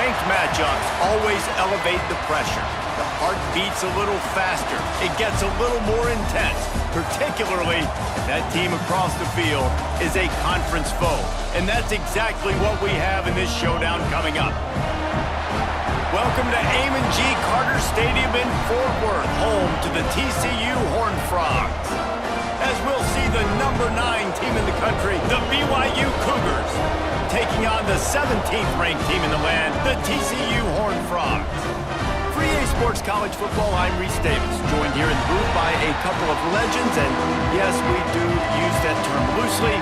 Ranked matchups always elevate the pressure. The heart beats a little faster. It gets a little more intense, particularly if that team across the field is a conference foe. And that's exactly what we have in this showdown coming up. Welcome to Amon G. Carter Stadium in Fort Worth, home to the TCU Horned Frogs. As we'll see the number 9 team in the country, the BYU Cougars, taking on the 17th ranked team in the land, the TCU Horned Frogs. For EA Sports College Football, I'm Reese Davis, joined here in the booth by a couple of legends, and yes, we do use that term loosely.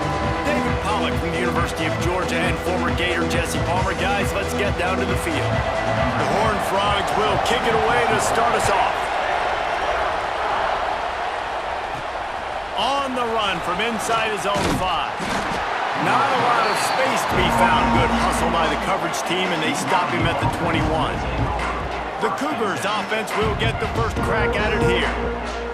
David Pollack from the University of Georgia and former Gator Jesse Palmer. Guys, let's get down to the field. The Horned Frogs will kick it away to start us off. On the run from inside his own 5. Not a lot of space to be found. Good hustle by the coverage team, and they stop him at the 21. The Cougars offense will get the first crack at it here.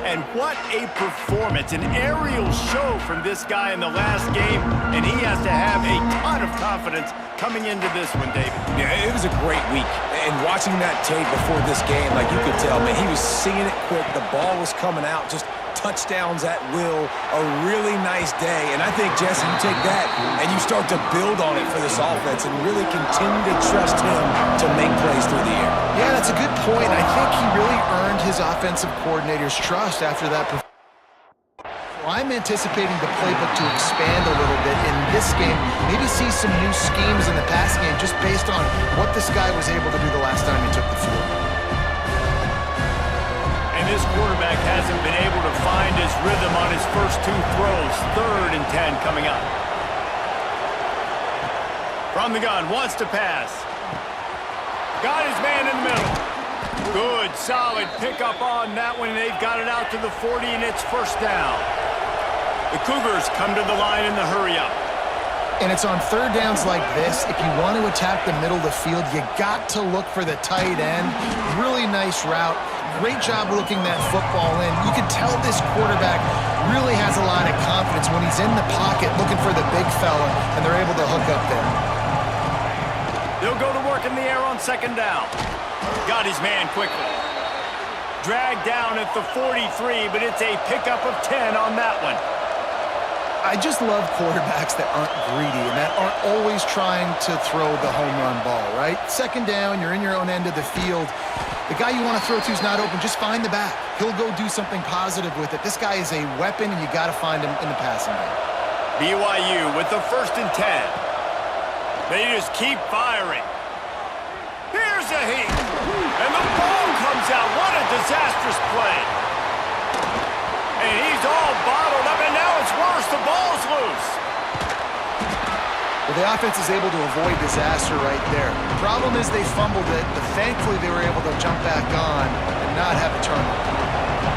And what a performance, an aerial show from this guy in the last game, and he has to have a ton of confidence coming into this one, David. Yeah, it was a great week. And watching that tape before this game, like you could tell, man, he was seeing it quick. The ball was coming out, just touchdowns at will, a really nice day. And I think, Jesse, you take that and you start to build on it for this offense and really continue to trust him to make plays through the air. Yeah, that's a good point. I think he really earned his offensive coordinator's trust after that performance. I'm anticipating the playbook to expand a little bit in this game, maybe see some new schemes in the passing game just based on what this guy was able to do the last time he took the field. And this quarterback hasn't been able to find his rhythm on his first 2 throws. 3rd and 10 coming up. From the gun, wants to pass. Got his man in the middle. Good, solid pickup on that one. They've got it out to the 40, and it's first down. The Cougars come to the line in the hurry-up. And it's on 3rd downs like this. If you want to attack the middle of the field, you got to look for the tight end. Really nice route. Great job looking that football in. You can tell this quarterback really has a lot of confidence when he's in the pocket looking for the big fella, and they're able to hook up there. They'll go to work in the air on 2nd down. Got his man quickly. Dragged down at the 43, but it's a pickup of 10 on that one. I just love quarterbacks that aren't greedy and that aren't always trying to throw the home run ball, right? 2nd down, you're in your own end of the field. The guy you want to throw to is not open. Just find the back. He'll go do something positive with it. This guy is a weapon, and you got to find him in the passing game. BYU with the 1st and 10. They just keep firing. Here's a heat. And the ball comes out. What a disastrous play. And he's all bottled up, and now it's worse. The ball's loose. Well, the offense is able to avoid disaster right there. The problem is they fumbled it, but thankfully they were able to jump back on and not have a turnover.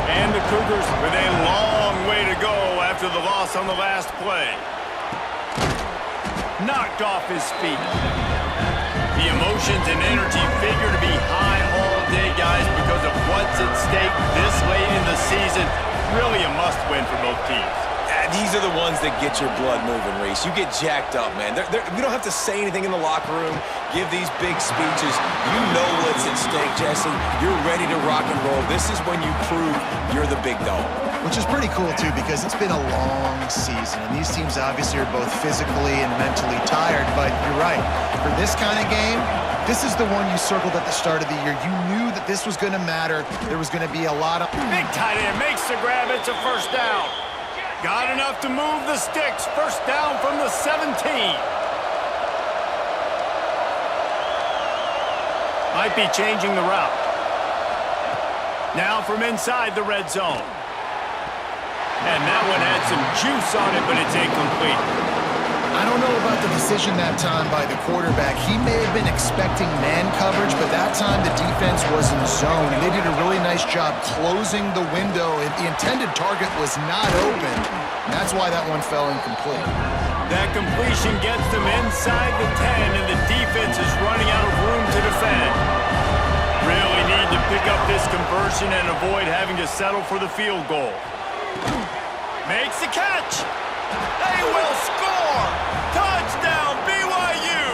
And the Cougars with a long way to go after the loss on the last play. Knocked off his feet. The emotions and energy figure to be high all day, guys, because of what's at stake this late in the season. Really a must-win for both teams. These are the ones that get your blood moving, Reese. You get jacked up, man. We don't have to say anything in the locker room, give these big speeches. You know what's at stake, Jesse. You're ready to rock and roll. This is when you prove you're the big dog. Which is pretty cool, too, because it's been a long season. And these teams obviously are both physically and mentally tired. But you're right. For this kind of game, this is the one you circled at the start of the year. You knew that this was going to matter. There was going to be a lot of... Big tight end makes the grab. It's a first down. Got enough to move the sticks. First down from the 17. Might be changing the route. Now from inside the red zone. And that one had some juice on it, but it's incomplete. I don't know about the decision that time by the quarterback. He may have been expecting man coverage, but that time the defense was in zone, and they did a really nice job closing the window. The intended target was not open, and that's why that one fell incomplete. That completion gets them inside the 10, and the defense is running out of room to defend. Really need to pick up this conversion and avoid having to settle for the field goal. Makes the catch. They will score. Touchdown, BYU.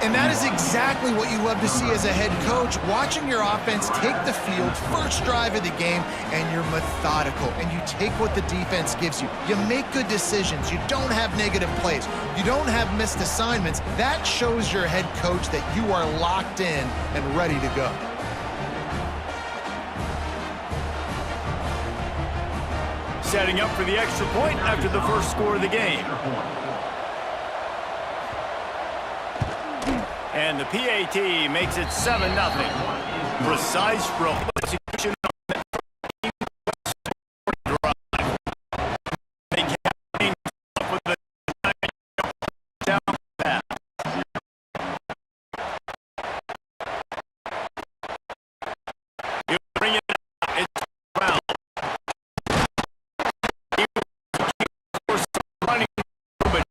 And that is exactly what you love to see as a head coach, watching your offense take the field, first drive of the game, and you're methodical, and you take what the defense gives you. You make good decisions. You don't have negative plays. You don't have missed assignments. That shows your head coach that you are locked in and ready to go. Setting up for the extra point after the first score of the game. And the PAT makes it 7-0. Precise execution on that drive. They came up with the down pass. He'll bring it out. It's around. He was running, but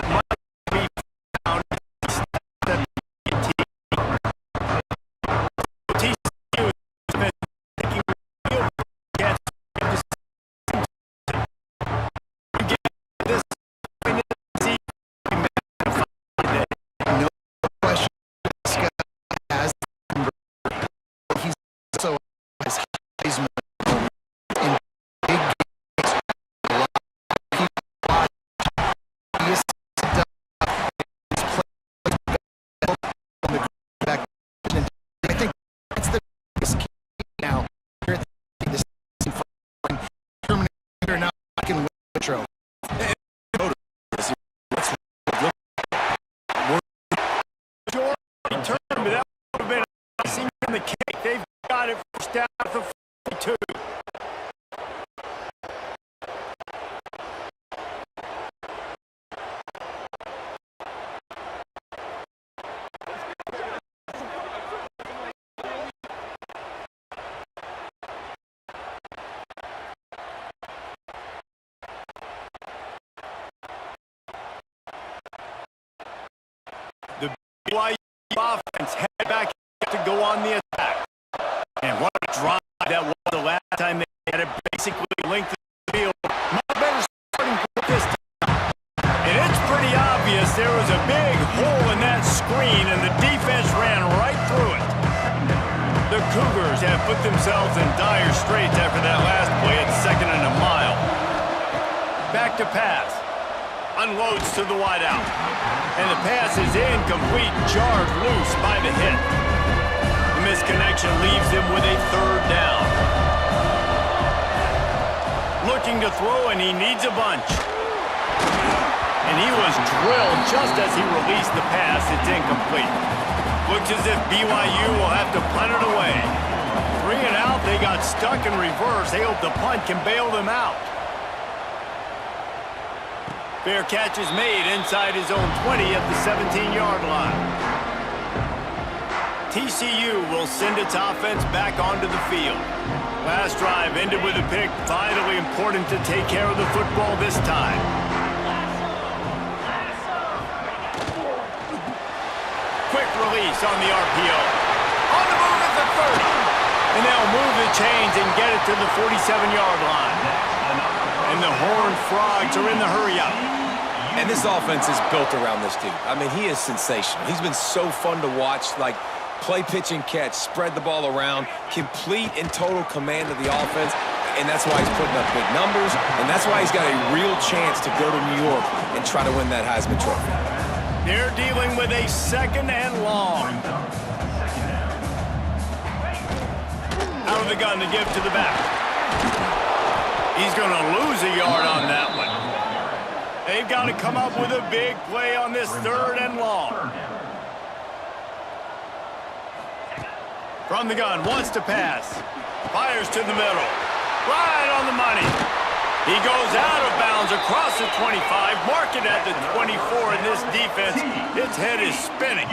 might be found. TCU has been taking real gets to get this No question this guy has. He's also as Heisman in big games. A lot of people watch. He is stuck. He's playing on the back. And I think that's the biggest key now. Here at the season for Terminator now can win the trophy. Return, but that would have been icing on the cake. They've got it first down at the 42. The BYU offense head back to go on the attack. And what a drive that was the last time they had it basically linked to the field. Much better starting point this time. And it's pretty obvious there was a big hole in that screen, and the defense ran right through it. The Cougars have put themselves in dire straits after that last play at 2nd and a mile. Back to pass. Unloads to the wideout. And the pass is incomplete, jarred loose by the hit. The misconnection leaves him with a 3rd down. Looking to throw, and he needs a bunch. And he was drilled just as he released the pass. It's incomplete. Looks as if BYU will have to punt it away. 3 and out, they got stuck in reverse. They hope the punt can bail them out. Fair catch is made inside his own 20 at the 17-yard line. TCU will send its offense back onto the field. Last drive ended with a pick. Vitally important to take care of the football this time. Quick release on the RPO. On the move at the 30. And they'll move the chains and get it to the 47-yard line. And the Horned Frogs are in the hurry-up. And this offense is built around this dude. I mean, he is sensational. He's been so fun to watch, like play, pitch, and catch, spread the ball around, complete and total command of the offense, and that's why he's putting up big numbers, and that's why he's got a real chance to go to New York and try to win that Heisman Trophy. They're dealing with a 2nd and long. Out of the gun to give to the back. He's going to lose a yard on that one. They've got to come up with a big play on this 3rd and long. From the gun, wants to pass. Fires to the middle. Right on the money. He goes out of bounds across the 25. Mark it at the 24 in this defense. Its head is spinning.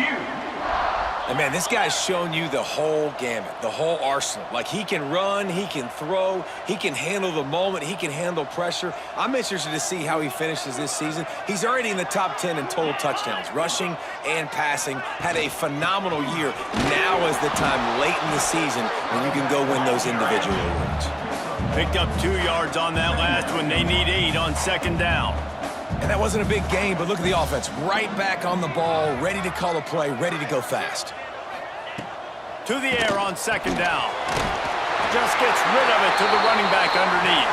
And, man, this guy's shown you the whole gamut, the whole arsenal. Like, he can run, he can throw, he can handle the moment, he can handle pressure. I'm interested to see how he finishes this season. He's already in the top 10 in total touchdowns, rushing and passing. Had a phenomenal year. Now is the time late in the season when you can go win those individual awards. Picked up 2 yards on that last one. They need 8 on 2nd down. And that wasn't a big gain, but look at the offense. Right back on the ball, ready to call a play, ready to go fast. To the air on second down. Just gets rid of it to the running back underneath.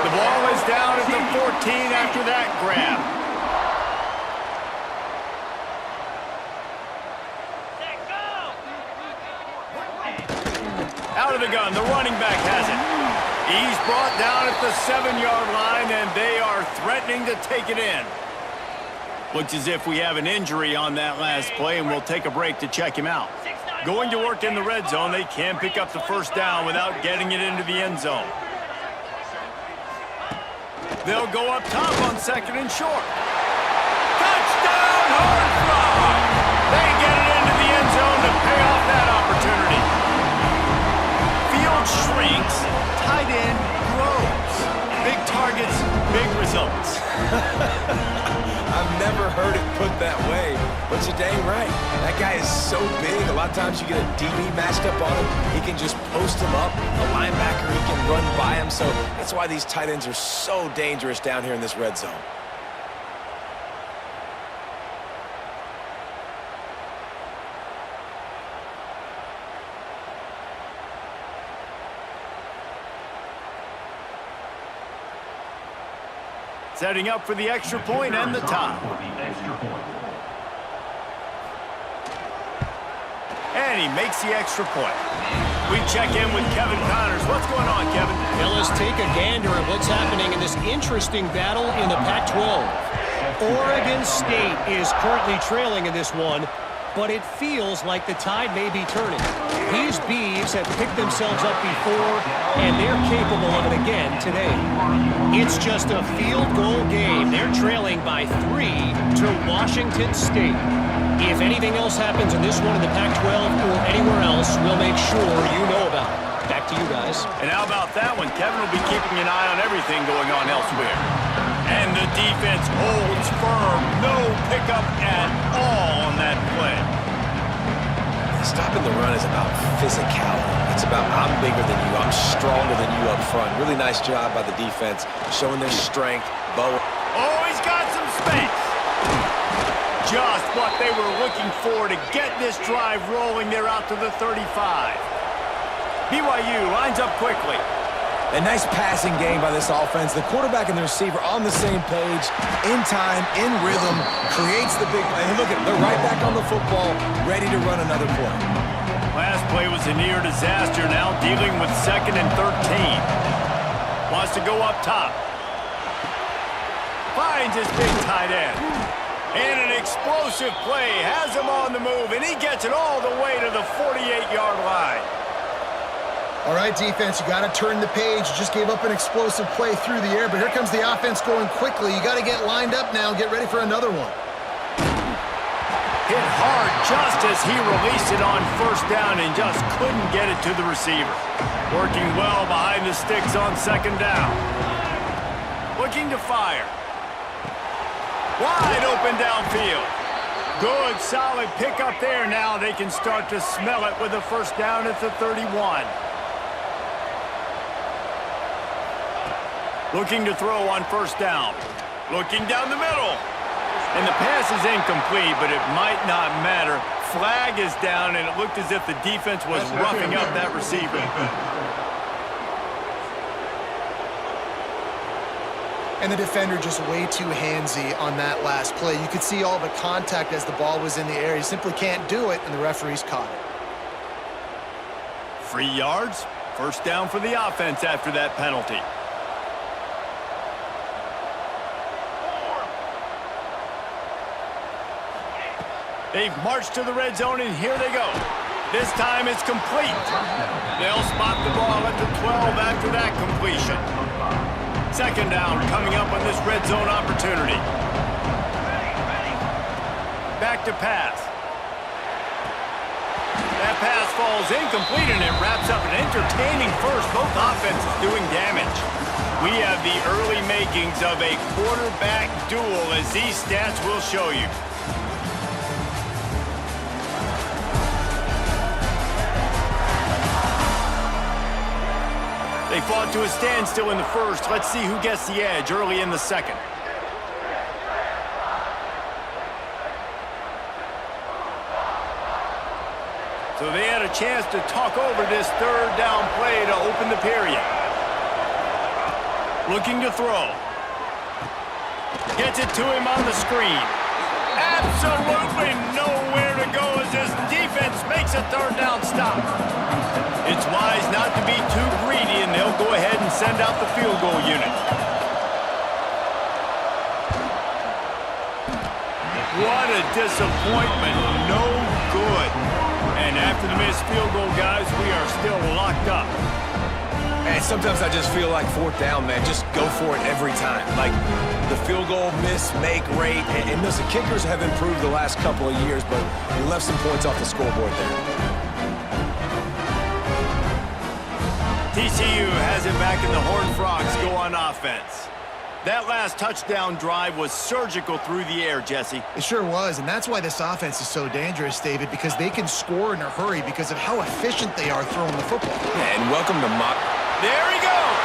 The ball is down at the 14 after that grab. Out of the gun, the running back has it. He's brought down at the 7-yard line, and they are threatening to take it in. Looks as if we have an injury on that last play, and we'll take a break to check him out. Going to work in the red zone, they can pick up the first down without getting it into the end zone. They'll go up top on second and short. Touchdown, Hard Frog! They get it into the end zone to pay off that opportunity. Field shrinks, tight end grows. Big targets, big results. I've never heard it put that way, but you're dang right. That guy is so big. A lot of times you get a DB matched up on him. He can just post him up. A linebacker, he can run by him. So that's why these tight ends are so dangerous down here in this red zone. Setting up for the extra point and the tie. And he makes the extra point. We check in with Kevin Connors. What's going on, Kevin? Now let's take a gander at what's happening in this interesting battle in the Pac-12. Oregon State is currently trailing in this one, but it feels like the tide may be turning. These Beavs have picked themselves up before, and they're capable of it again today. It's just a field goal game. They're trailing by 3 to Washington State. If anything else happens in this one in the Pac-12 or anywhere else, we'll make sure you know about it. Back to you guys. And how about that one? Kevin will be keeping an eye on everything going on elsewhere. And the defense holds firm. No pickup at all on that play. Stopping the run is about physicality. It's about I'm bigger than you, I'm stronger than you up front. Really nice job by the defense, showing their strength. Oh, he's got some space. Just what they were looking for to get this drive rolling. They're out to the 35. BYU lines up quickly. A nice passing game by this offense. The quarterback and the receiver on the same page, in time, in rhythm, creates the big play. And look at them, they're right back on the football, ready to run another play. Last play was a near disaster, now dealing with 2nd and 13. Wants to go up top. Finds his big tight end. And an explosive play, has him on the move, and he gets it all the way to the 48-yard line. All right, defense, you got to turn the page. You just gave up an explosive play through the air, but here comes the offense going quickly. You got to get lined up now and get ready for another one. Hit hard just as he released it on first down and just couldn't get it to the receiver. Working well behind the sticks on second down. Looking to fire. Wide open downfield. Good, solid pickup there. Now they can start to smell it with a first down at the 31. Looking to throw on first down. Looking down the middle. And the pass is incomplete, but it might not matter. Flag is down, and it looked as if the defense was roughing up that receiver. And the defender just way too handsy on that last play. You could see all the contact as the ball was in the air. He simply can't do it, and the referees caught it. 3 yards. First down for the offense after that penalty. They've marched to the red zone, and here they go. This time it's complete. They'll spot the ball at the 12 after that completion. Second down coming up on this red zone opportunity. Back to pass. That pass falls incomplete, and it wraps up an entertaining first. Both offenses doing damage. We have the early makings of a quarterback duel, as these stats will show you. They fought to a standstill in the first. Let's see who gets the edge early in the second. So they had a chance to talk over this third down play to open the period. Looking to throw. Gets it to him on the screen. Absolutely nowhere to go as this defense makes a third down stop. It's wise not to be too greedy, and they'll go ahead and send out the field goal unit. What a disappointment. No good. And after the missed field goal, guys, we are still locked up. And sometimes I just feel like fourth down, man. Just go for it every time. Like the field goal miss-make rate. And listen, kickers have improved the last couple of years, but we left some points off the scoreboard there. TCU has it back, and the Horned Frogs go on offense. That last touchdown drive was surgical through the air, Jesse. It sure was, and that's why this offense is so dangerous, David, because they can score in a hurry because of how efficient they are throwing the football. Yeah, and welcome to mock. There he goes.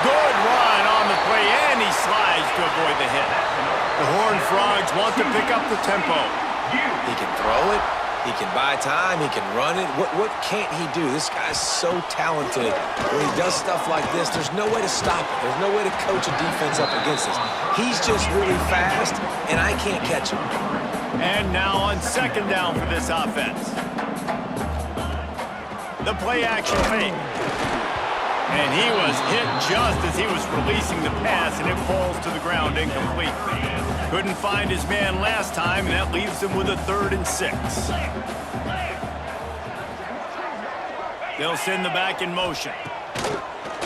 Good run on the play, and he slides to avoid the hit. The Horned Frogs want to pick up the tempo. He can throw it. He can buy time. He can run it. What can't he do? This guy's so talented. When he does stuff like this, there's no way to stop it. There's no way to coach a defense up against this. He's just really fast, and I can't catch him. And now on second down for this offense. The play-action fake. And he was hit just as he was releasing the pass, and it falls to the ground incomplete. Couldn't find his man last time, and that leaves him with a 3rd and 6. They'll send the back in motion.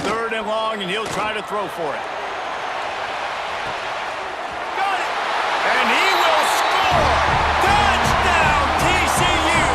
3rd and long, and he'll try to throw for it. Got it! And he will score! Touchdown, TCU!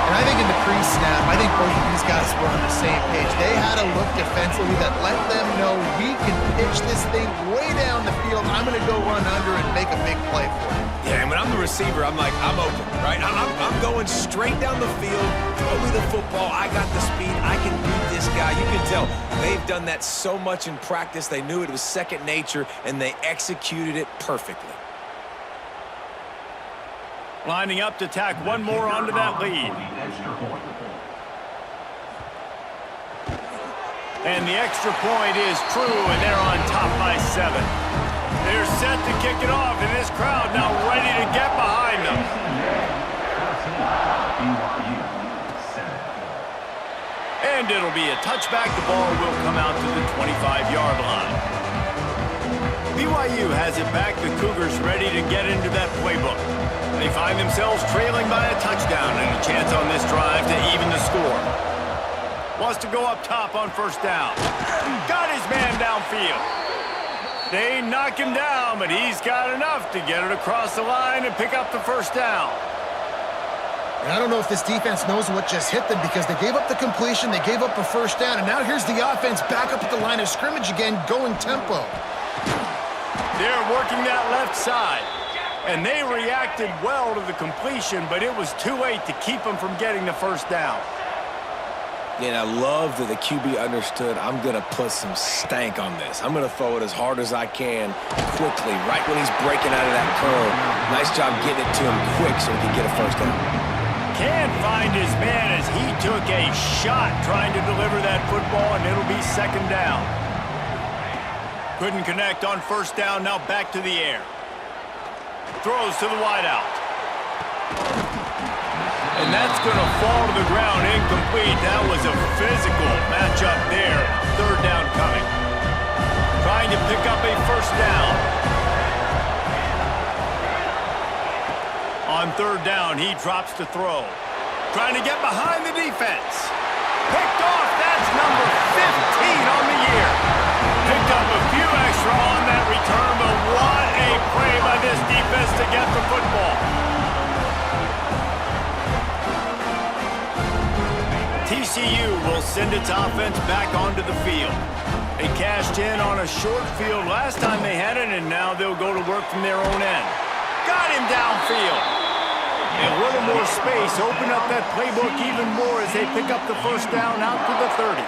And I think in the pre-snap, I think both of these guys were on the same page. They had a look defensively that let them know we can pitch this thing way down the field. I'm going to go run under and make a big play for it. Yeah, and when I'm the receiver, I'm like, I'm open, right? I'm going straight down the field. Throw me the football. I got the speed. I can beat this guy. You can tell they've done that so much in practice. They knew it was second nature, and they executed it perfectly. Lining up to tack one more onto that lead. And the extra point is true, and they're on top by 7. They're set to kick it off, and this crowd now ready to get behind them. And it'll be a touchback. The ball will come out to the 25-yard line. BYU has it back. The Cougars ready to get into that playbook. They find themselves trailing by a touchdown and a chance on this drive to even the score. Wants to go up top on first down. Got his man downfield. They knock him down, but he's got enough to get it across the line and pick up the first down. And I don't know if this defense knows what just hit them because they gave up the completion, they gave up a first down, and now here's the offense back up at the line of scrimmage again, going tempo. They're working that left side. And they reacted well to the completion, but it was too late to keep them from getting the first down. Yeah, and I love that the QB understood I'm going to put some stank on this. I'm going to throw it as hard as I can quickly, right when he's breaking out of that curl. Nice job getting it to him quick so he can get a first down. Can't find his man as he took a shot trying to deliver that football, and it'll be second down. Couldn't connect on first down, now back to the air. Throws to the wideout. And that's going to fall to the ground incomplete. That was a physical matchup there. Third down coming. Trying to pick up a first down. On third down, he drops to throw. Trying to get behind the defense. Picked off. That's number 15 on the year. Picked up a few extra on that return, but what a play by this defense to get the football. TCU will send its offense back onto the field. They cashed in on a short field last time they had it, and now they'll go to work from their own end. Got him downfield. And a little more space, open up that playbook even more as they pick up the first down out to the 30.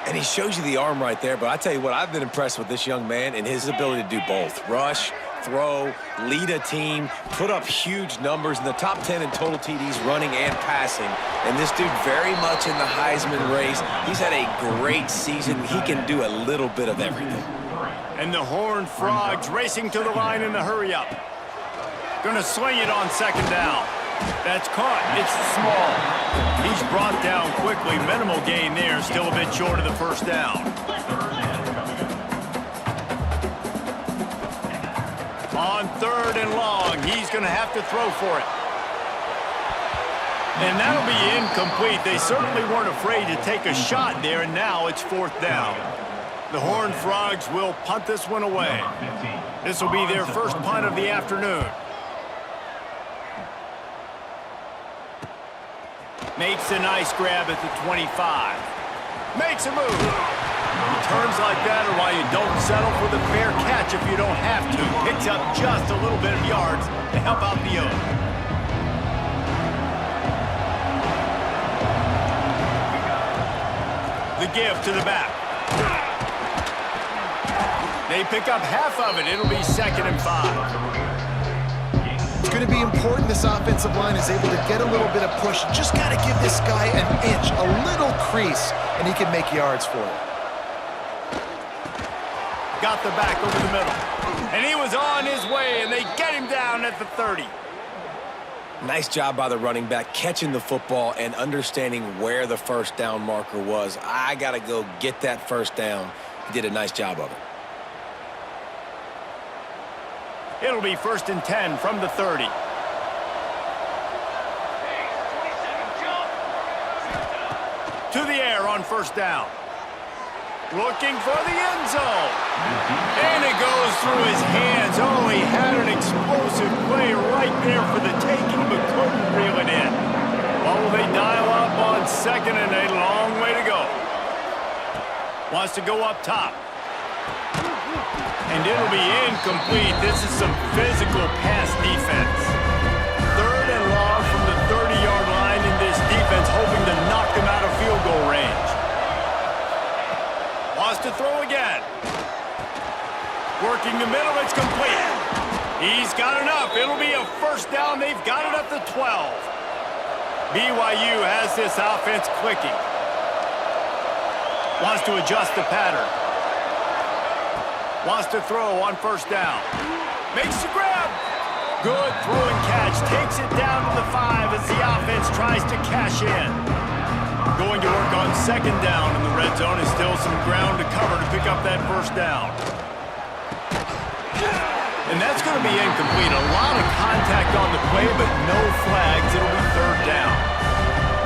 And he shows you the arm right there, but I tell you what, I've been impressed with this young man and his ability to do both. Rush, throw, lead a team, put up huge numbers in the top 10 in total TDs running and passing. And this dude very much in the Heisman race. He's had a great season. He can do a little bit of everything. And the Horned Frogs racing to the line in the hurry-up. Gonna swing it on second down. That's caught. It's small. He's brought down quickly. Minimal gain there. Still a bit short of the first down. On third and long, he's going to have to throw for it. And that'll be incomplete. They certainly weren't afraid to take a shot there, and now it's fourth down. The Horned Frogs will punt this one away. This will be their first punt of the afternoon. Makes a nice grab at the 25. Makes a move. Returns like that are why you don't settle for the fair catch if you don't have to. Picks up just a little bit of yards to help out the Oaks. The give to the back. They pick up half of it. It'll be 2nd and 5. It's going to be important this offensive line is able to get a little bit of push. Just got to give this guy an inch, a little crease, and he can make yards for it. Got the back over the middle. And he was on his way, and they get him down at the 30. Nice job by the running back, catching the football and understanding where the first down marker was. I got to go get that first down. He did a nice job of it. It'll be 1st and 10 from the 30. To the air on first down. Looking for the end zone. And it goes through his hands. Oh, he had an explosive play right there for the taking, but couldn't reel it in. Oh, they dial up on 2nd and a long way to go. Wants to go up top. And it'll be incomplete. This is some physical pass defense. 3rd and long from the 30-yard line in this defense, hoping to knock them out of field goal range. Wants to throw again. Working the middle, it's complete. He's got enough. It'll be a first down. They've got it at the 12. BYU has this offense clicking. Wants to adjust the pattern. Wants to throw on first down. Makes the grab. Good throw and catch. Takes it down to the 5 as the offense tries to cash in. Going to work on 2nd down in the red zone. Is still some ground to cover to pick up that first down. And that's going to be incomplete. A lot of contact on the play, but no flags. It'll be 3rd down.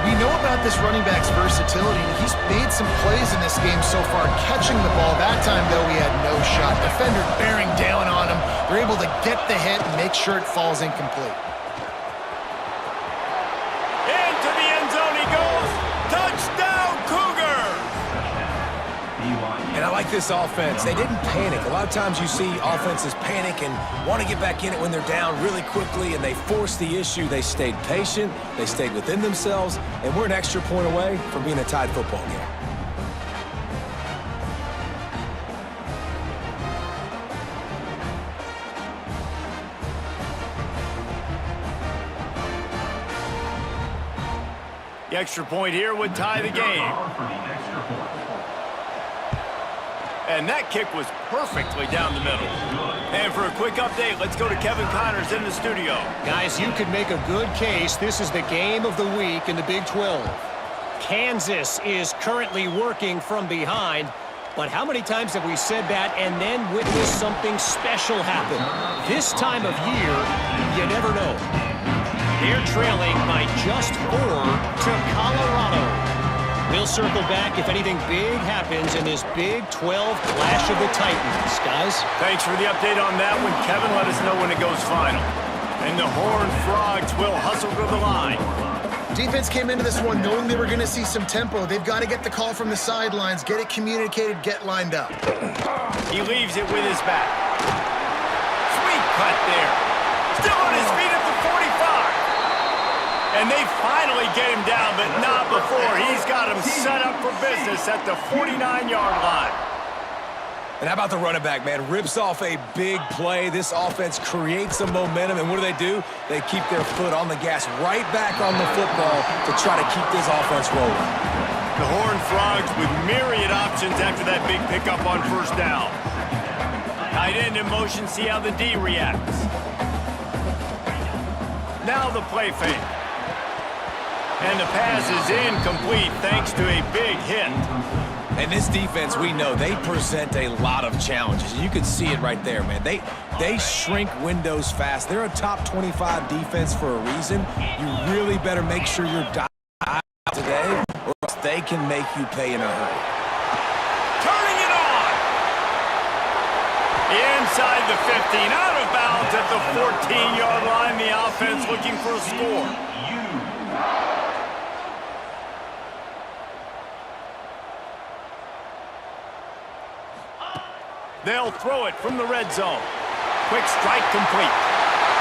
We know about this running back's versatility. He's made some plays in this game so far, catching the ball. That time, though, he had no shot. Defender bearing down on him. They're able to get the hit and make sure it falls incomplete. Into the end zone he goes. Touchdown, Cougars! And I like this offense. They didn't panic. A lot of times you see offenses panic and want to get back in it when they're down really quickly, and they force the issue. They stayed patient. They stayed within themselves, and we're an extra point away from being a tied football game. The extra point here would tie the game. And that kick was perfectly down the middle. And for a quick update, let's go to Kevin Connors in the studio. Guys, you could make a good case. This is the game of the week in the Big 12. Kansas is currently working from behind. But how many times have we said that and then witnessed something special happen? This time of year, you never know. They're trailing by just 4 to Colorado. We'll circle back if anything big happens in this Big 12 clash of the Titans. Guys? Thanks for the update on that one, Kevin. Let us know when it goes final. And the Horned Frogs will hustle to the line. Defense came into this one knowing they were going to see some tempo. They've got to get the call from the sidelines, get it communicated, get lined up. He leaves it with his back. Sweet cut there. Still on his feet at the 45. And they finally get him down, but not before. He's got him set up for business at the 49-yard line. And how about the running back, man? Rips off a big play. This offense creates some momentum, and what do? They keep their foot on the gas, right back on the football to try to keep this offense rolling. The Horned Frogs with myriad options after that big pickup on first down. Tight end in motion, see how the D reacts. Now the play fake. And the pass is incomplete thanks to a big hit. And this defense, we know, they present a lot of challenges. You can see it right there, man. They shrink windows fast. They're a top 25 defense for a reason. You really better make sure you're dialed today, or else they can make you pay in a hurry. Turning it on! Inside the 15, out of bounds at the 14-yard line. The offense looking for a score. They'll throw it from the red zone. Quick strike complete.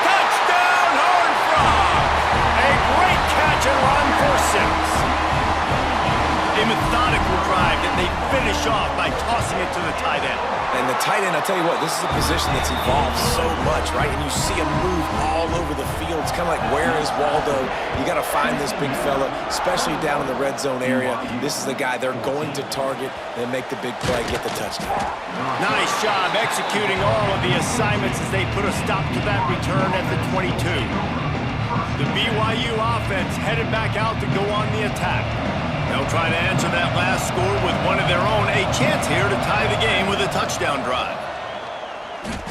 Touchdown, Horned Frogs! A great catch and run for 6. A methodical drive that they finish off by tossing it to the tight end. And the tight end, I'll tell you what, this is a position that's evolved so much, right? And you see him move all over the field. It's kind of like, where is Waldo? You got to find this big fella, especially down in the red zone area. This is the guy they're going to target and make the big play, get the touchdown. Nice job executing all of the assignments as they put a stop to that return at the 22. The BYU offense headed back out to go on the attack. They'll try to answer that last score with one of their own. A chance here to tie the game with a touchdown drive.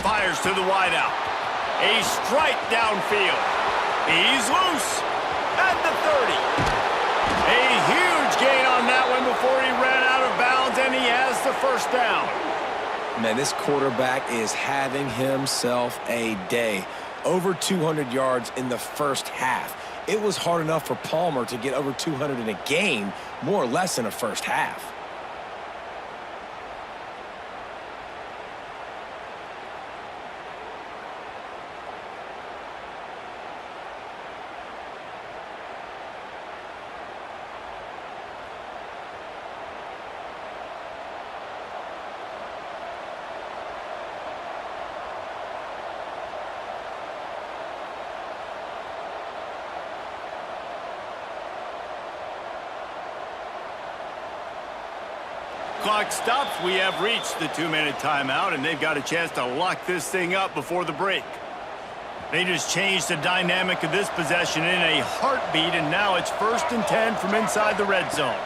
Fires to the wideout. A strike downfield. He's loose at the 30. A huge gain on that one before he ran out of bounds, and he has the first down. Man, this quarterback is having himself a day. Over 200 yards in the first half. It was hard enough for Palmer to get over 200 in a game, more or less in a first half. Clock stops. We have reached the 2-minute timeout, and they've got a chance to lock this thing up before the break. They just changed the dynamic of this possession in a heartbeat, and now it's 1st and 10 from inside the red zone.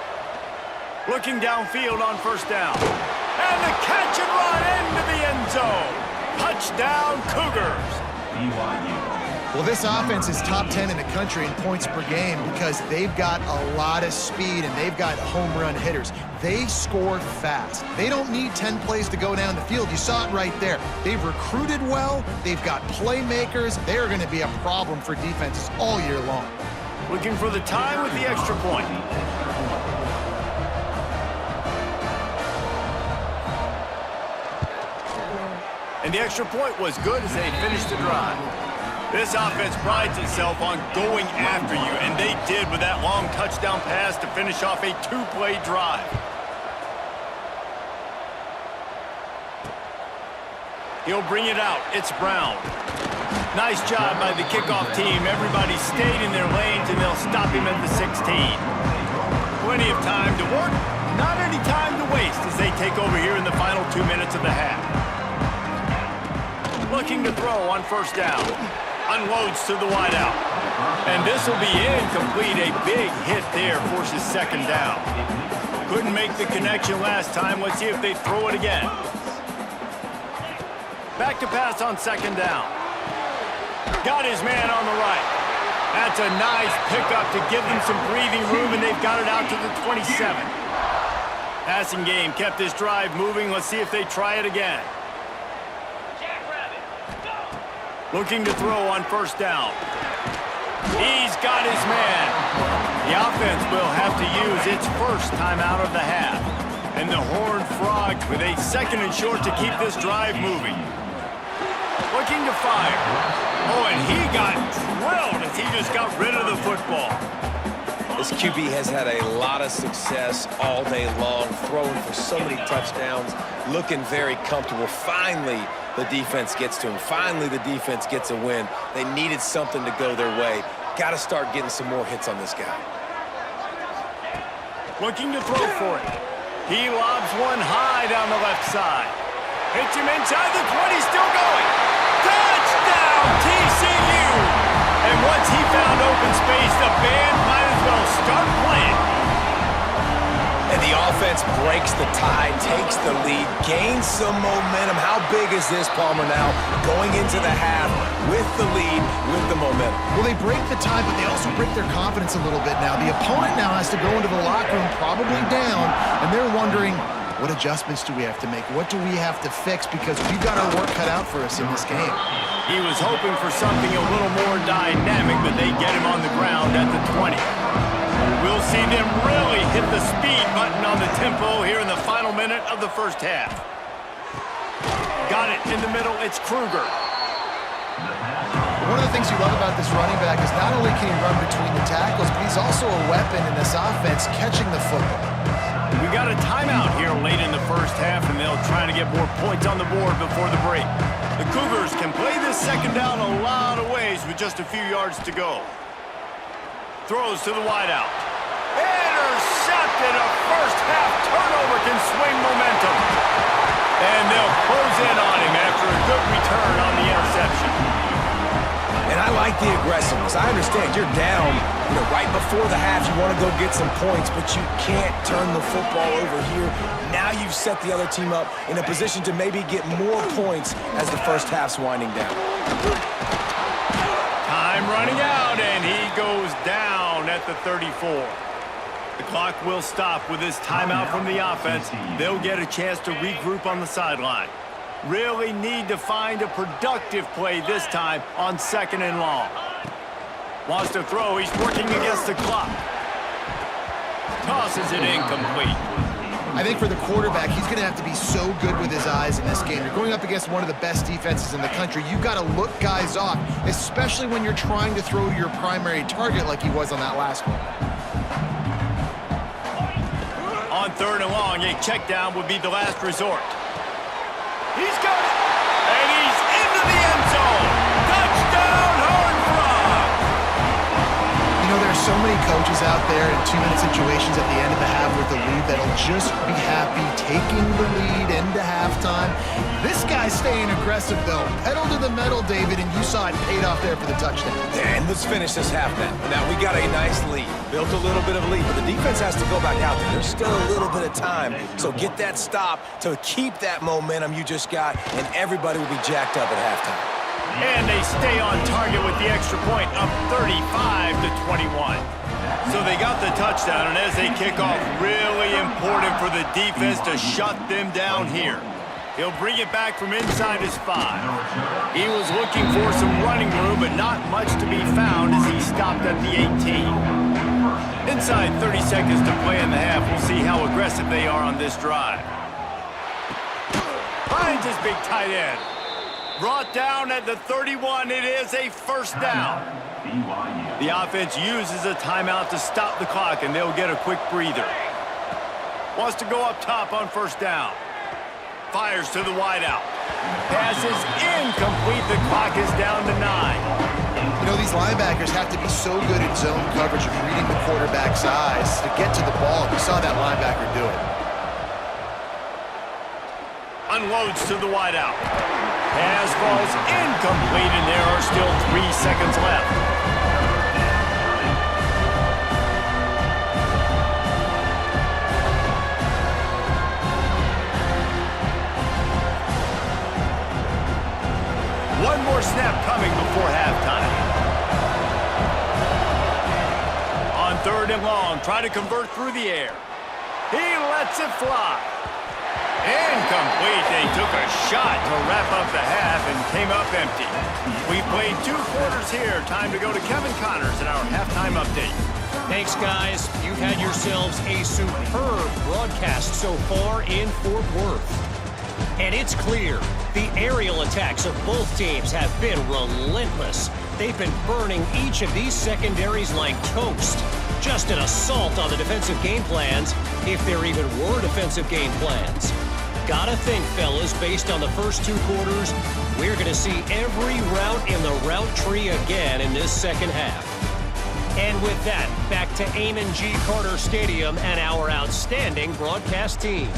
Looking downfield on first down. And the catch and run into the end zone. Touchdown, Cougars. BYU. Well, this offense is top 10 in the country in points per game because they've got a lot of speed and they've got home run hitters. They score fast. They don't need 10 plays to go down the field. You saw it right there. They've recruited well. They've got playmakers. They're going to be a problem for defenses all year long. Looking for the time with the extra point. And the extra point was good as they finished the drive. This offense prides itself on going after you, and they did with that long touchdown pass to finish off a 2-play drive. He'll bring it out. It's Brown. Nice job by the kickoff team. Everybody stayed in their lanes, and they'll stop him at the 16. Plenty of time to work, not any time to waste as they take over here in the final 2 minutes of the half. Looking to throw on first down. Unloads to the wideout. And this will be incomplete. A big hit there forces second down. Couldn't make the connection last time. Let's see if they throw it again. Back to pass on second down. Got his man on the right. That's a nice pickup to give them some breathing room, and they've got it out to the 27. Passing game kept this drive moving. Let's see if they try it again. Looking to throw on first down. He's got his man. The offense will have to use its first timeout of the half. And the Horned Frogs with a 2nd and short to keep this drive moving. Looking to fire. Oh, and he got drilled as he just got rid of the football. This QB has had a lot of success all day long, throwing for so many touchdowns, looking very comfortable. Finally, the defense gets to him. Finally, the defense gets a win. They needed something to go their way. Got to start getting some more hits on this guy. Looking to throw for it. He lobs one high down the left side. Hits him inside the 20, still going. Touchdown, TCU! And once he found open space, the band might as well start playing. And the offense breaks the tie, takes the lead, gains some momentum. How big is this, Palmer, now going into the half with the lead, with the momentum? Well, they break the tie, but they also break their confidence a little bit now. The opponent now has to go into the locker room probably down, and they're wondering, what adjustments do we have to make? What do we have to fix? Because we've got our work cut out for us in this game. He was hoping for something a little more dynamic, but they get him on the ground at the 20. We'll see them really hit the speed button on the tempo here in the final minute of the first half. Got it in the middle. It's Kruger. One of the things you love about this running back is not only can he run between the tackles, but he's also a weapon in this offense catching the football. We got a timeout here late in the first half, and they'll try to get more points on the board before the break. The Cougars can play this second down a lot of ways with just a few yards to go. Throws to the wideout. Intercepted. A first half turnover can swing momentum. And they'll close in on him after a good return on the interception. And I like the aggressiveness. I understand you're down, right before the half. You want to go get some points, but you can't turn the football over here. Now you've set the other team up in a position to maybe get more points as the first half's winding down. Time running out, and he goes down at the 34. The clock will stop with this timeout from the offense. They'll get a chance to regroup on the sideline. Really need to find a productive play this time on second and long. Wants to throw. He's working against the clock. Tosses it incomplete. I think for the quarterback, he's going to have to be so good with his eyes in this game. You're going up against one of the best defenses in the country. You've got to look guys off, especially when you're trying to throw to your primary target like he was on that last one. On third and long, a check down would be the last resort. He's got it, and he's into the end zone. Touchdown, Horned Frog! There's so many coaches out there in two-minute situations at the end of the half with the lead that'll just be happy taking the lead into halftime. This guy's staying aggressive, though. Pedal to the metal, David, and you saw it paid off there for the touchdown. And let's finish this half now. Now, we got a nice lead. Built a little bit of a lead, but the defense has to go back out there. There's still a little bit of time. So get that stop to keep that momentum you just got, and everybody will be jacked up at halftime. And they stay on target with the extra point, up 35-21. So they got the touchdown, and as they kick off, really important for the defense to shut them down here. He'll bring it back from inside his 5. He was looking for some running room, but not much to be found as he stopped at the 18. Inside 30 seconds to play in the half. We'll see how aggressive they are on this drive. Finds his big tight end. Brought down at the 31. It is a first down. The offense uses a timeout to stop the clock, and they'll get a quick breather. Wants to go up top on first down. Fires to the wideout. Pass is incomplete. The clock is down to 9. These linebackers have to be so good at zone coverage and reading the quarterback's eyes to get to the ball. We saw that linebacker do it. Unloads to the wideout. Pass falls incomplete, and there are still 3 seconds left. One more snap coming before halftime. On third and long, try to convert through the air. He lets it fly. Incomplete. They took a shot to wrap up the half and came up empty. We played 2 quarters here. Time to go to Kevin Connors in our halftime update. Thanks, guys. You've had yourselves a superb broadcast so far in Fort Worth. And it's clear, the aerial attacks of both teams have been relentless. They've been burning each of these secondaries like toast. Just an assault on the defensive game plans, if there even were defensive game plans. Gotta think, fellas, based on the first 2 quarters, we're going to see every route in the route tree again in this second half. And with that, back to Amon G. Carter Stadium and our outstanding broadcast team.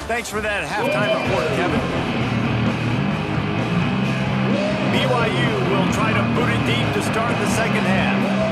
Thanks for that halftime report, Kevin. BYU will try to boot it deep to start the second half.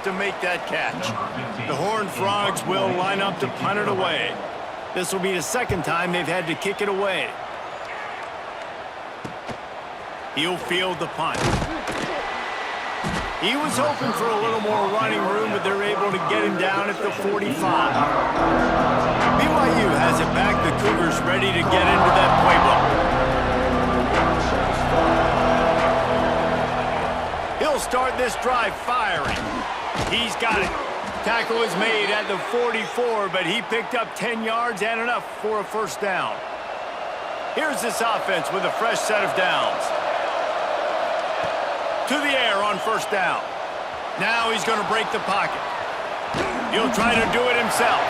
To make that catch. The Horned Frogs will line up to punt it away. This will be the second time they've had to kick it away. He'll field the punt. He was hoping for a little more running room, but they're able to get him down at the 45. BYU has it back. The Cougars ready to get into that playbook. He'll start this drive firing. He's got it. Tackle is made at the 44, but he picked up 10 yards and enough for a first down. Here's this offense with a fresh set of downs. To the air on first down. Now he's going to break the pocket. He'll try to do it himself.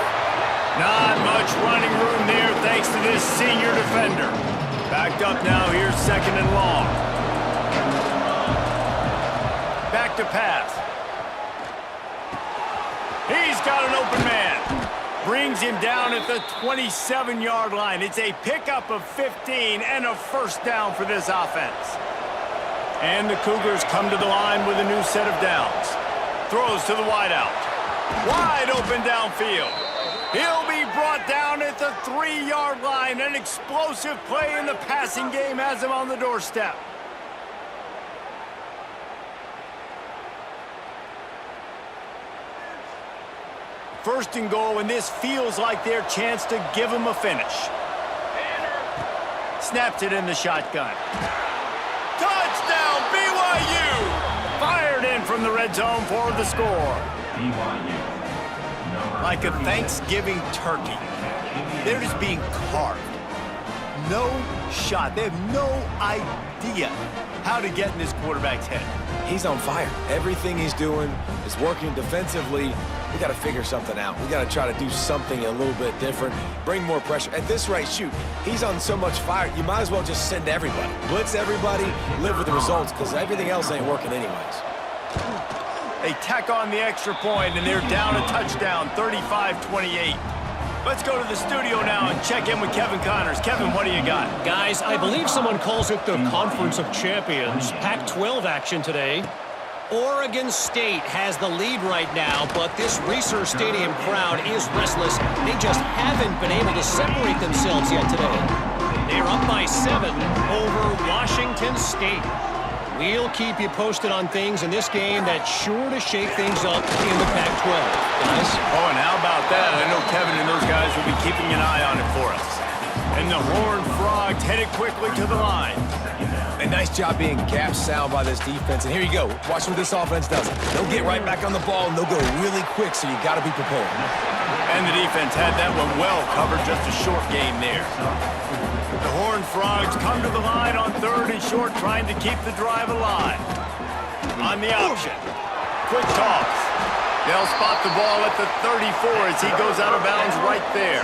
Not much running room there thanks to this senior defender. Backed up now. Here's second and long. Back to pass. He's got an open man. Brings him down at the 27-yard line. It's a pickup of 15 and a first down for this offense. And the Cougars come to the line with a new set of downs. Throws to the wideout. Wide open downfield. He'll be brought down at the 3-yard line. An explosive play in the passing game has him on the doorstep. First and goal, and this feels like their chance to give him a finish. Snaps it in the shotgun. Touchdown, BYU! Fired in from the red zone for the score. Like a Thanksgiving turkey, they're just being carved. No shot. They have no idea how to get in this quarterback's head. He's on fire. Everything he's doing is working defensively. We got to figure something out. We got to try to do something a little bit different, bring more pressure. At this rate, shoot, he's on so much fire, you might as well just send everybody. Blitz everybody, live with the results, because everything else ain't working anyways. They tack on the extra point, and they're down a touchdown, 35-28. Let's go to the studio now and check in with Kevin Connors. Kevin, what do you got? Guys, I believe someone calls it the Conference of Champions. Pac-12 action today. Oregon State has the lead right now, but this Reser Stadium crowd is restless. They just haven't been able to separate themselves yet today. They're up by 7 over Washington State. We'll keep you posted on things in this game that's sure to shake things up in the Pac-12. Guys? Oh, and how about that? I know Kevin and those guys will be keeping an eye on it for us. And the Horned Frogs headed quickly to the line. A nice job being gap sound by this defense. And here you go. Watch what this offense does. They'll get right back on the ball, and they'll go really quick, so you got to be prepared. And the defense had that one well covered, just a short game there. The Horned Frogs come to the line on 3rd and short, trying to keep the drive alive. On the option. Quick toss. They'll spot the ball at the 34 as he goes out of bounds right there.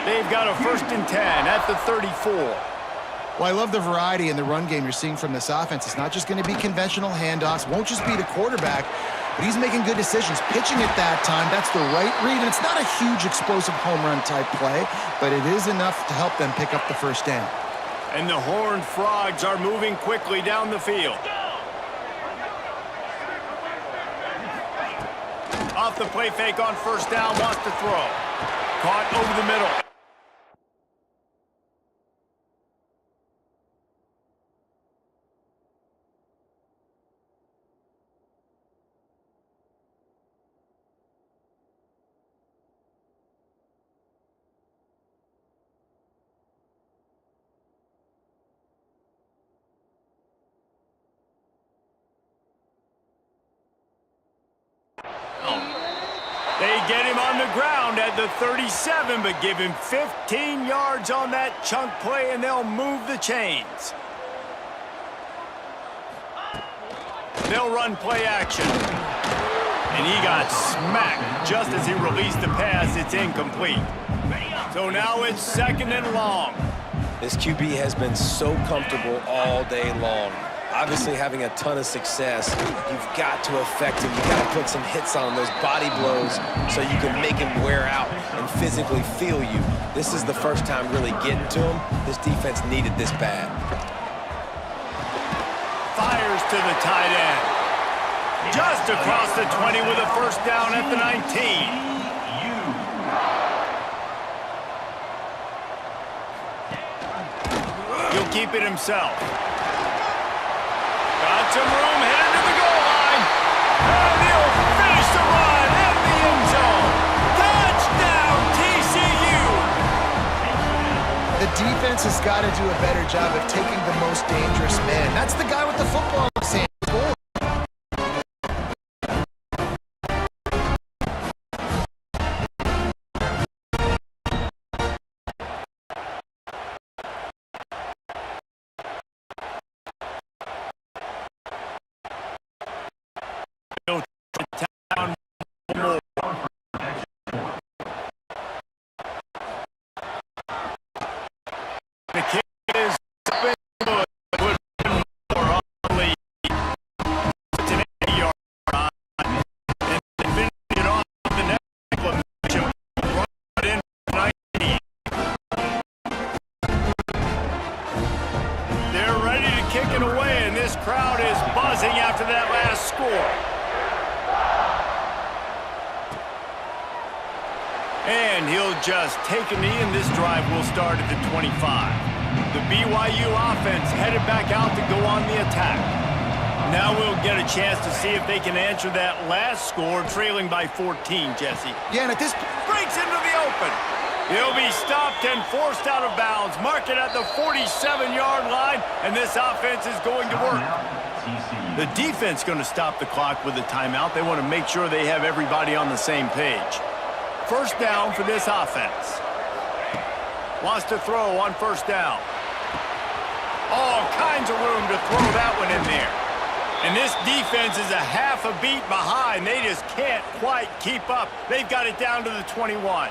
They've got a 1st and 10 at the 34. Well, I love the variety in the run game you're seeing from this offense. It's not just going to be conventional handoffs. Won't just be the quarterback, but he's making good decisions. Pitching at that time, that's the right read. And it's not a huge explosive home run type play, but it is enough to help them pick up the 1st down. And the Horned Frogs are moving quickly down the field. Off the play fake on 1st down, wants to throw. Caught over the middle. They get him on the ground at the 37, but give him 15 yards on that chunk play, and they'll move the chains. They'll run play action. And he got smacked just as he released the pass. It's incomplete. So now it's 2nd and long. This QB has been so comfortable all day long. Obviously having a ton of success, you've got to affect him. You've got to put some hits on him, those body blows, so you can make him wear out and physically feel you. This is the first time really getting to him. This defense needed this bad. Fires to the tight end. Just across the 20 with a 1st down at the 19. He'll keep it himself. Got some room, headed to the goal line. And he'll finish the run at the end zone. Touchdown, TCU! The defense has got to do a better job of taking the most dangerous man. That's the guy with the football in his hand. The kid is open, put more on the lead. It's an 80-yard run, and finish it on the next one. Run it in 90. They're ready to kick it away, and this crowd is buzzing after that last score. And he'll just take a knee, and this drive will start at the 25. The BYU offense headed back out to go on the attack. Now we'll get a chance to see if they can answer that last score, trailing by 14, Jesse. Yeah, and at this Breaks into the open. He'll be stopped and forced out of bounds. Mark it at the 47-yard line, and this offense is going to work. The defense going to stop the clock with a timeout. They want to make sure they have everybody on the same page. 1st down for this offense. Wants to throw on 1st down. All kinds of room to throw that one in there. And this defense is a half a beat behind. They just can't quite keep up. They've got it down to the 21.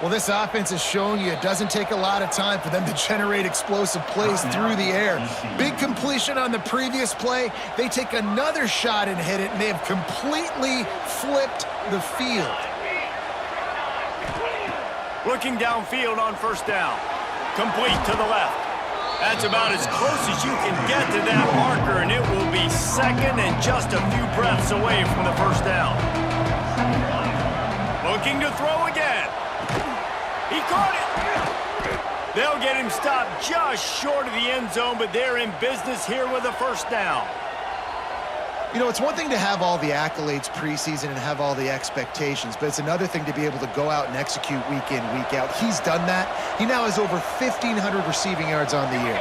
Well, this offense is showing you it doesn't take a lot of time for them to generate explosive plays through the air. Big completion on the previous play. They take another shot and hit it, and they have completely flipped the field. Looking downfield on 1st down. Complete to the left. That's about as close as you can get to that marker, and it will be 2nd and just a few breaths away from the 1st down. Looking to throw again. He caught it. They'll get him stopped just short of the end zone, but they're in business here with a first down. You know, it's one thing to have all the accolades preseason and have all the expectations, but it's another thing to be able to go out and execute week in, week out. He's done that. He now has over 1,500 receiving yards on the year.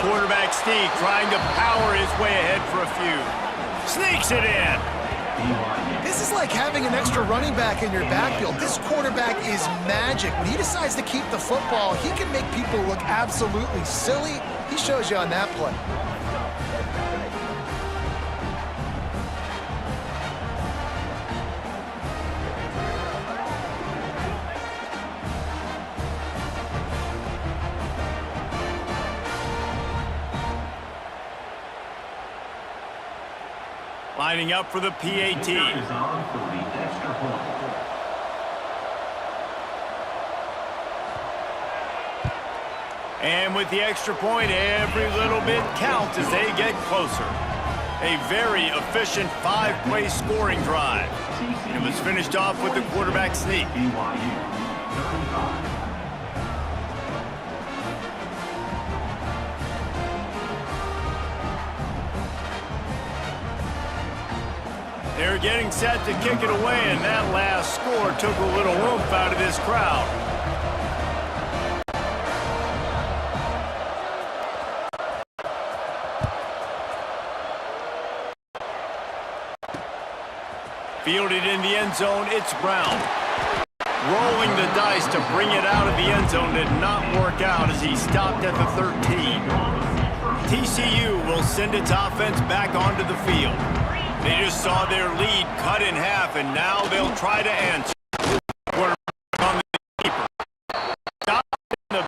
Quarterback sneak trying to power his way ahead for a few. Sneaks it in. This is like having an extra running back in your backfield. This quarterback is magic. When he decides to keep the football, he can make people look absolutely silly. He shows you on that play. Lining up for the PAT. And with the extra point, every little bit counts as they get closer. A very efficient 5-play scoring drive. It was finished off with the quarterback sneak. BYU, 35. They're getting set to kick it away, and that last score took a little oomph out of this crowd. Fielded in the end zone, it's Brown. Rolling the dice to bring it out of the end zone did not work out as he stopped at the 13. TCU will send its offense back onto the field. They just saw their lead cut in half, and now they'll try to answer. Quarterback on the keeper. Stop in the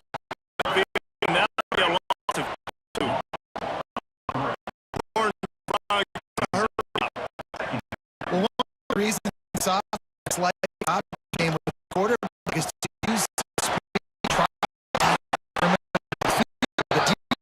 field, and that'll be a loss of 2. Well, one of the reasons this offense like the game with the quarterback is to use speed, try to the defense.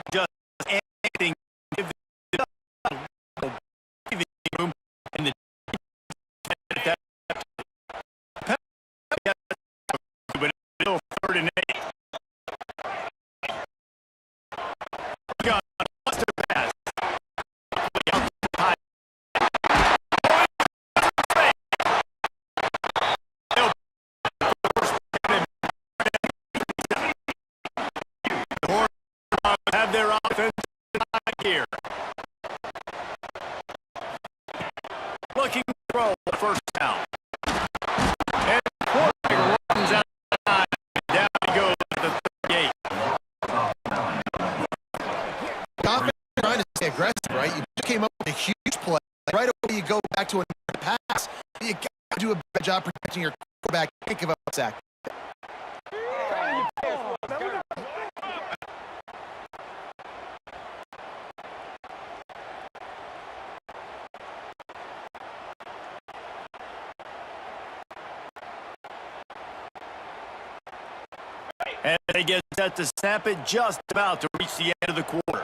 Just anything, give the room, and the but it's still 3rd and 8. Got a buster pass. Have their offense here. aggressive, right? You just came up with a huge play. Right away, you go back to another pass. You got to do a better job protecting your quarterback. Can't give up a sack. And they get set to snap it, just about to reach the end of the quarter.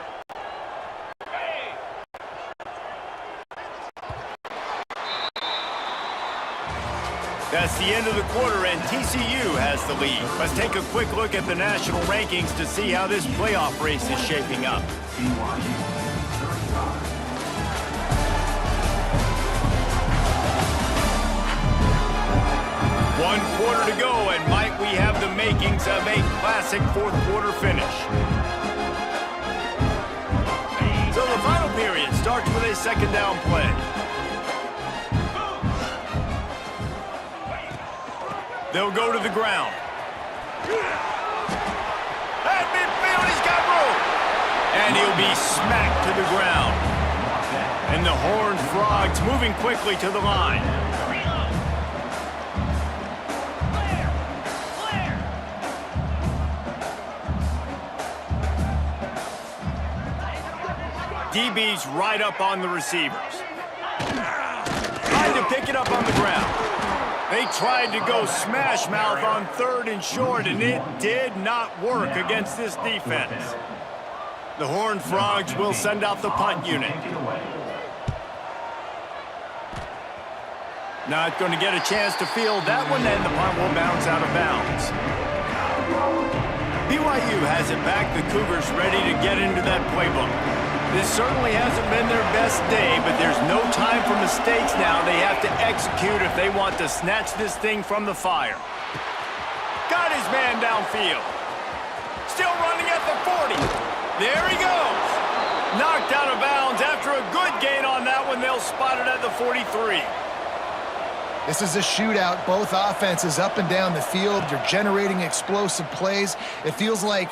That's the end of the quarter, and TCU has the lead. Let's take a quick look at the national rankings to see how this playoff race is shaping up. BYU, 35. 1 quarter to go, and might we have the makings of a classic fourth quarter finish. So the final period starts with a second down play. They'll go to the ground. At midfield, he's got room. And he'll be smacked to the ground. And the Horned Frogs moving quickly to the line. DB's right up on the receivers. Trying to pick it up on the ground. They tried to go smash mouth on 3rd and short, and it did not work against this defense. The Horned Frogs will send out the punt unit. Not going to get a chance to field that one, and the punt will bounce out of bounds. BYU has it back. The Cougars ready to get into that playbook. This certainly hasn't been their best day, but there's no time for mistakes now. They have to execute if they want to snatch this thing from the fire. Got his man downfield. Still running at the 40. There he goes. Knocked out of bounds after a good gain on that one. They'll spot it at the 43. This is a shootout. Both offenses up and down the field. You're generating explosive plays. It feels like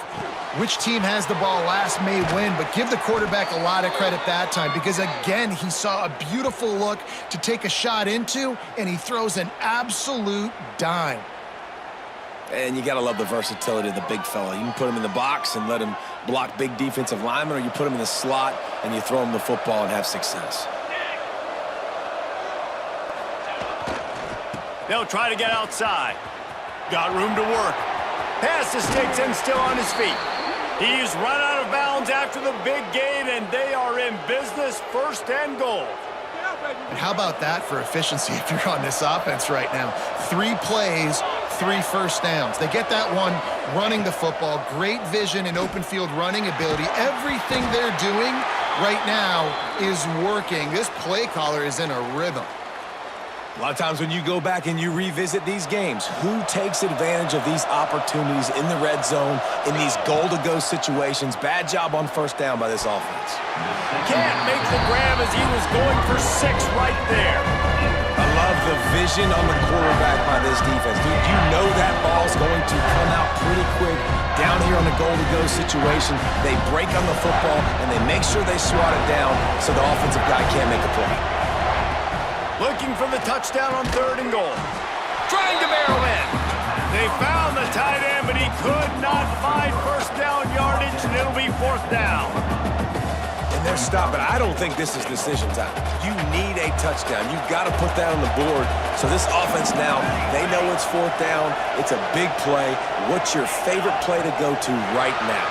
which team has the ball last may win, but give the quarterback a lot of credit that time because, again, he saw a beautiful look to take a shot into, and he throws an absolute dime. And you got to love the versatility of the big fella. You can put him in the box and let him block big defensive linemen, or you put him in the slot and you throw him the football and have success. They'll try to get outside. Got room to work. Pass to Sticks and still on his feet. He's run out of bounds after the big gain, and they are in business, 1st and goal. And how about that for efficiency if you're on this offense right now? 3 plays, 3 first downs. They get that one running the football. Great vision and open field running ability. Everything they're doing right now is working. This play caller is in a rhythm. A lot of times when you go back and you revisit these games, who takes advantage of these opportunities in the red zone, in these goal-to-go situations? Bad job on 1st down by this offense. Can't make the grab as he was going for 6 right there. I love the vision on the quarterback by this defense. Dude, you know that ball's going to come out pretty quick down here on the goal-to-go situation. They break on the football, and they make sure they swat it down so the offensive guy can't make a play. Looking for the touchdown on 3rd and goal. Trying to barrel in. They found the tight end, but he could not find 1st down yardage, and it'll be 4th down. And they're stopping. I don't think this is decision time. You need a touchdown. You've got to put that on the board. So this offense now, they know it's 4th down. It's a big play. What's your favorite play to go to right now?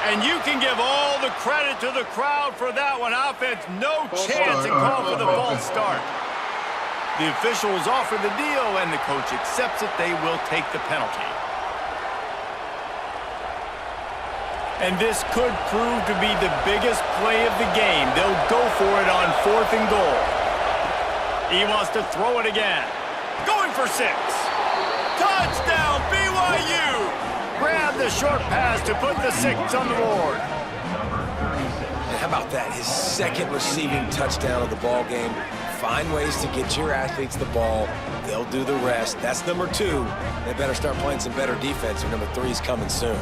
And you can give all the credit to the crowd for that one. Offense, no chance and call for the false start. The officials offer the deal, and the coach accepts it. They will take the penalty. And this could prove to be the biggest play of the game. They'll go for it on 4th and goal. He wants to throw it again. Going for 6. Touchdown, BYU! Grab the short pass to put the 6 on the board. And how about that? His 2nd receiving touchdown of the ball game. Find ways to get your athletes the ball. They'll do the rest. That's number 2. They better start playing some better defense, or number 3 is coming soon.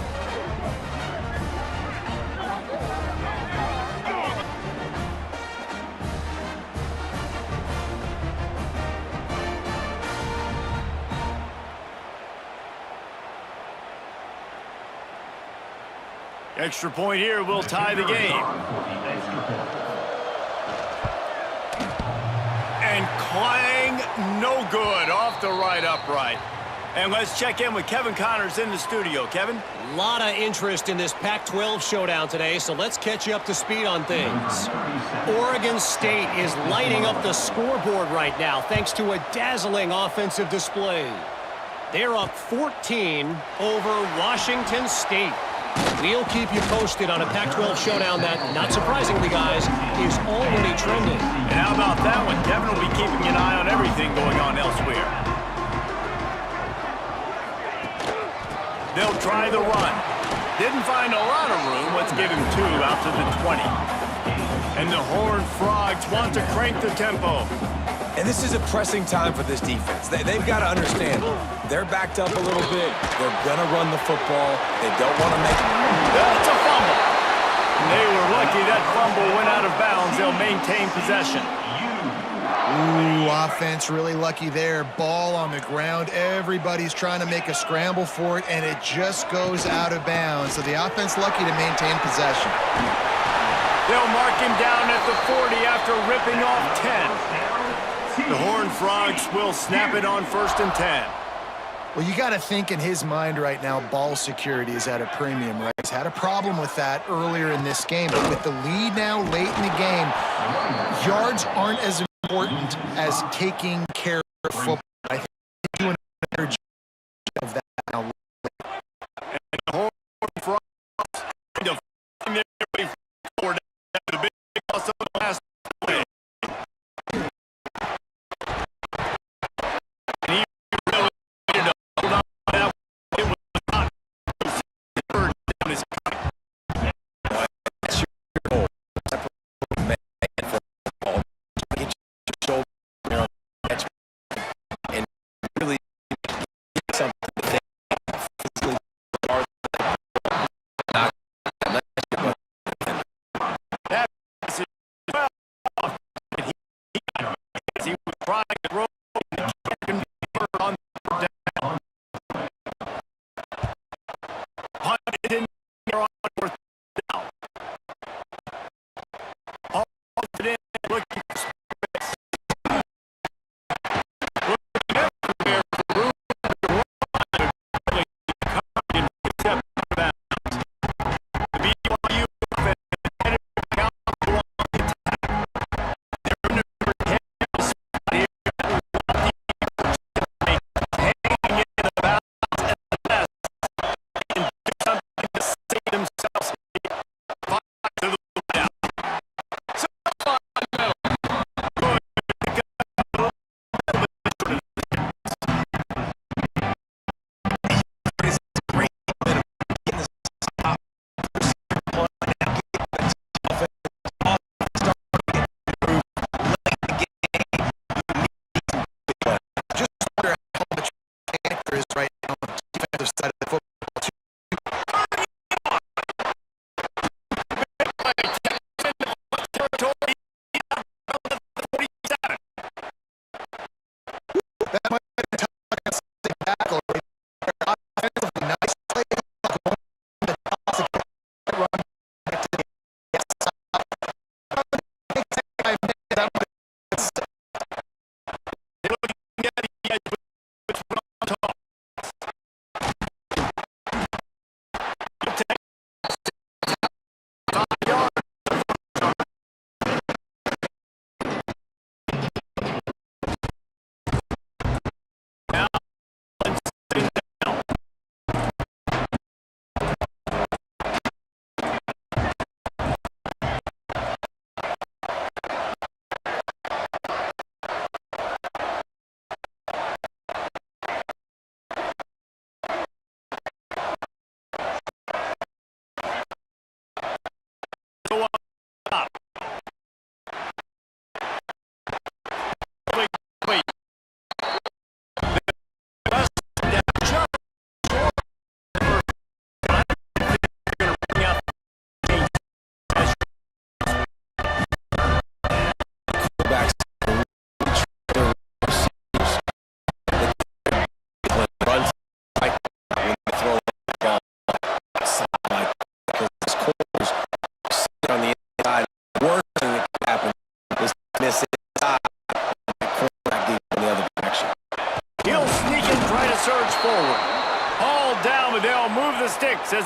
Extra point here will tie the game. And clang, no good, off the right upright. And let's check in with Kevin Connors in the studio. Kevin? A lot of interest in this Pac-12 showdown today, so let's catch you up to speed on things. Oregon State is lighting up the scoreboard right now thanks to a dazzling offensive display. They're up 14 over Washington State. We'll keep you posted on a Pac-12 showdown that, not surprisingly, guys, is already trending. And how about that one? Kevin will be keeping an eye on everything going on elsewhere. They'll try the run. Didn't find a lot of room. Let's give him 2 out to the 20. And the Horned Frogs want to crank the tempo. And this is a pressing time for this defense. They've got to understand, they're backed up a little bit. They're going to run the football. They don't want to make it. That's a fumble. They were lucky that fumble went out of bounds. They'll maintain possession. Ooh, offense really lucky there. Ball on the ground. Everybody's trying to make a scramble for it, and it just goes out of bounds. So the offense lucky to maintain possession. They'll mark him down at the 40 after ripping off 10. The Horned Frogs will snap it on 1st and 10. Well, you got to think in his mind right now, ball security is at a premium, right? He's had a problem with that earlier in this game, but with the lead now late in the game, yards aren't as important as taking care of football. I think he's doing a better job of that now. And the Horned Frogs to find their way forward after the big loss of the last play. And he really needed to hold on to that. It was not down his cut. That's your goal. Man, for football. Get your shoulder on the catch and really get something to think physically hard. Not unless you're going to That is well off. And he was trying to throw and can't convert on the down. Punted in there on 4th down. All it in, looking for space. Looking everywhere for room to run. Really covered and step back. The BYU offense headed down the line. Their number 10 spot here. Hanging in the balance at the best. And do something to save themselves. Five to the down. So fundamental. Good. It's great momentum. Getting this top line out, getting this offense off, starting to improve late in the game. Just wonder how much panic there is right now on the defensive side of the football. Territory. 47. That might have been tough to tackle right there. Offensively, nice play. Going to the toss, run back to the outside. Takes 5 minutes. That would have been They're looking at the edge which went on top. He'll take 5 yards. Now, let's sit down. Go up top. Wait, wait. Just down, just short. I think they're going to bring out the change. Quarterbacks their receivers. They runs right when they throw the ball. Like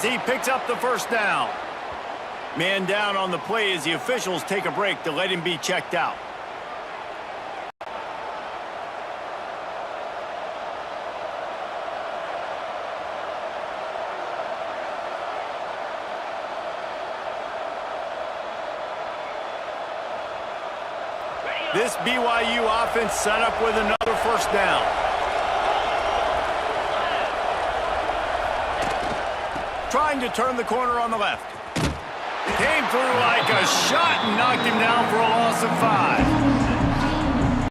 as he picks up the first down. Man down on the play as the officials take a break to let him be checked out. This BYU offense set up with another first down. Trying to turn the corner on the left. Came through like a shot and knocked him down for a loss of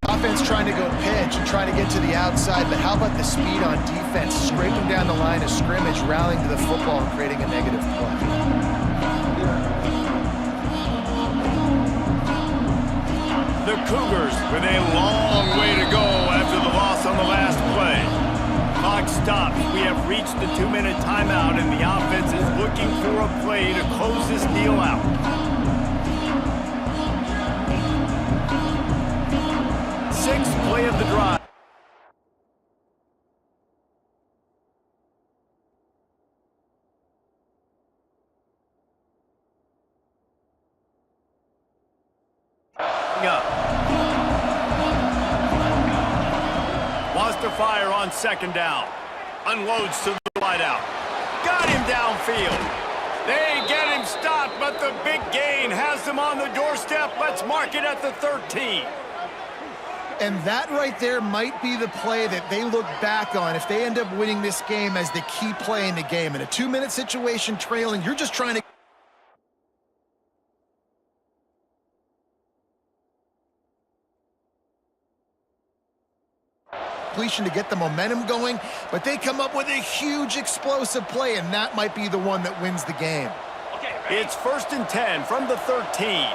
5. Offense trying to go pitch and trying to get to the outside, but how about the speed on defense? Scraping down the line of scrimmage, rallying to the football and creating a negative play. The Cougars with a long way to go after the loss on the last play. Clock stops. We have reached the 2-minute timeout, and the offense is looking for a play to close this deal out. Sixth play of the drive. Up. Wants to fire on second down. Unloads to the wideout. Got him downfield. They get him stopped, but the big gain has them on the doorstep. Let's mark it at the 13. And that right there might be the play that they look back on if they end up winning this game as the key play in the game. In a 2-minute situation trailing, you're just trying to completion to get the momentum going, but they come up with a huge explosive play, and that might be the one that wins the game. It's 1st and 10 from the 13.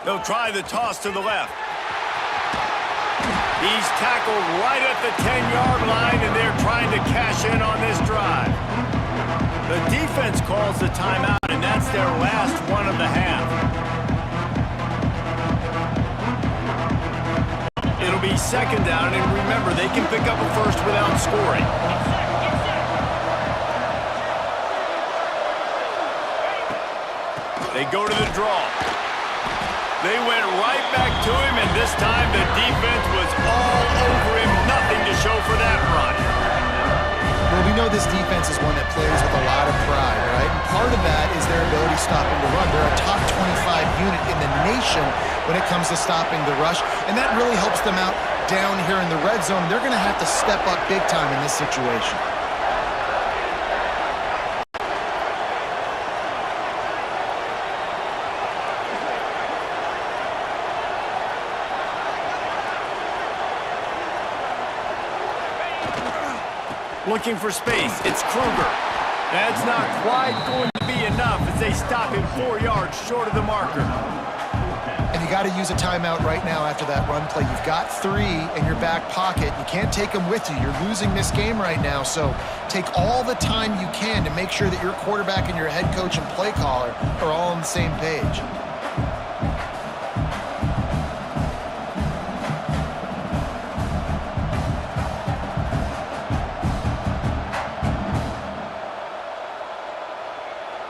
They'll try the toss to the left. He's tackled right at the 10-yard line, and they're trying to cash in on this drive. The defense calls the timeout, and that's their last one of the half. It'll be second down, and remember, they can pick up a first without scoring. They go to the draw. They went right back to him, and this time the defense was all over him. Nothing to show for that run. Well, we know this defense is one that plays with a lot of pride, right? And part of that is their ability stopping the run. They're a top 25 unit in the nation when it comes to stopping the rush, and that really helps them out down here in the red zone. They're going to have to step up big time in this situation. Looking for space. It's Kruger. That's not quite going to be enough as they stop him 4 yards short of the marker. And you got to use a timeout right now after that run play. You've got 3 in your back pocket. You can't take them with you. You're losing this game right now. So take all the time you can to make sure that your quarterback and your head coach and play caller are all on the same page.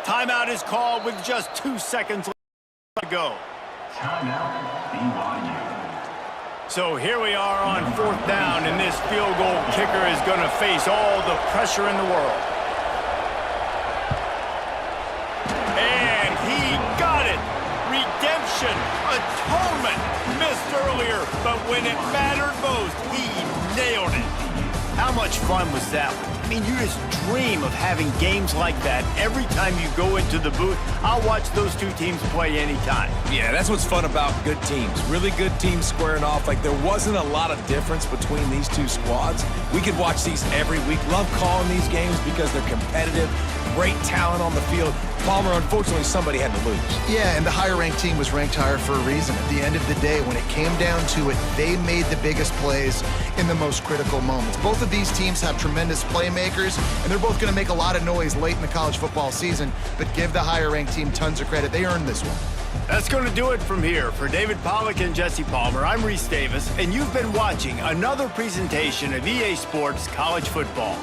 Timeout is called with just 2 seconds to go. Timeout, BYU. So here we are on 4th down, and this field goal kicker is going to face all the pressure in the world. And he got it. Redemption, atonement, missed earlier, but when it mattered most, he nailed it. How much fun was that one? I mean, you just dream of having games like that every time you go into the booth. I'll watch those two teams play anytime. Yeah, that's what's fun about good teams. Really good teams squaring off. Like, there wasn't a lot of difference between these two squads. We could watch these every week. Love calling these games because they're competitive. Great talent on the field. Palmer, unfortunately, somebody had to lose. Yeah, and the higher-ranked team was ranked higher for a reason. At the end of the day, when it came down to it, they made the biggest plays in the most critical moments. Both of these teams have tremendous playmakers, and they're both going to make a lot of noise late in the college football season, but give the higher-ranked team tons of credit. They earned this one. That's going to do it from here. For David Pollack and Jesse Palmer, I'm Reese Davis, and you've been watching another presentation of EA Sports College Football.